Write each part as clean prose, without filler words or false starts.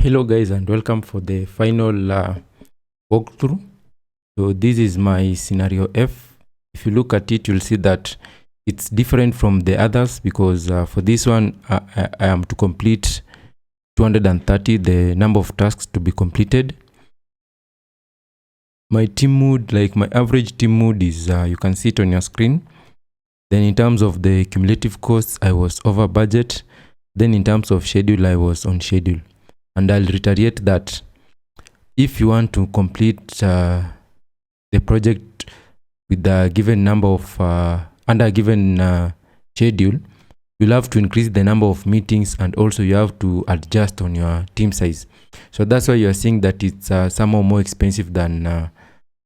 Hello guys, and welcome for the final walkthrough. So this is my scenario F. If you look at it, you'll see that it's different from the others because for this one I am to complete 230, the number of tasks to be completed. My team mood, like my average team mood is you can see it on your screen. Then in terms of the cumulative costs, I was over budget. Then in terms of schedule, I was on schedule. And I'll reiterate that if you want to complete the project with a given number of under a given schedule, you'll have to increase the number of meetings, and also you have to adjust on your team size. So that's why you're seeing that it's somehow more expensive than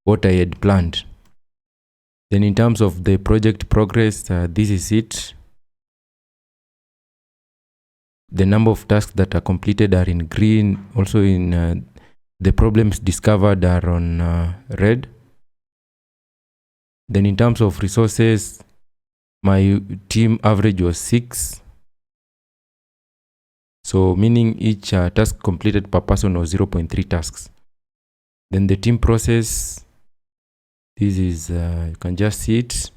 what I had planned. Then in terms of the project progress, this is it. The number of tasks that are completed are in green. Also in the problems discovered are on red. Then in terms of resources, my team average was 6. So meaning each task completed per person was 0.3 tasks. Then the team process, this is, you can just see it.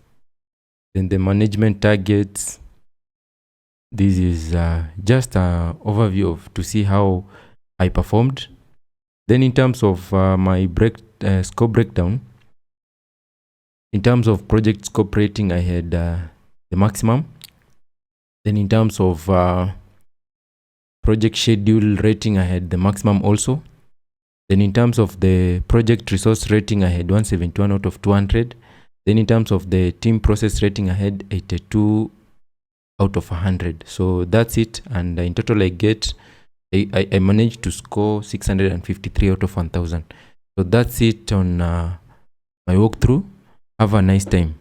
Then the management targets, this is just an overview of to see how I performed. Then in terms of my scope breakdown, in terms of project scope rating, I had the maximum. Then in terms of project schedule rating, I had the maximum also. Then in terms of the project resource rating, I had 171 out of 200. Then in terms of the team process rating, I had 82 out of 100. So that's it. And in total, I managed to score 653 out of 1000. So that's it on my walkthrough. Have a nice time.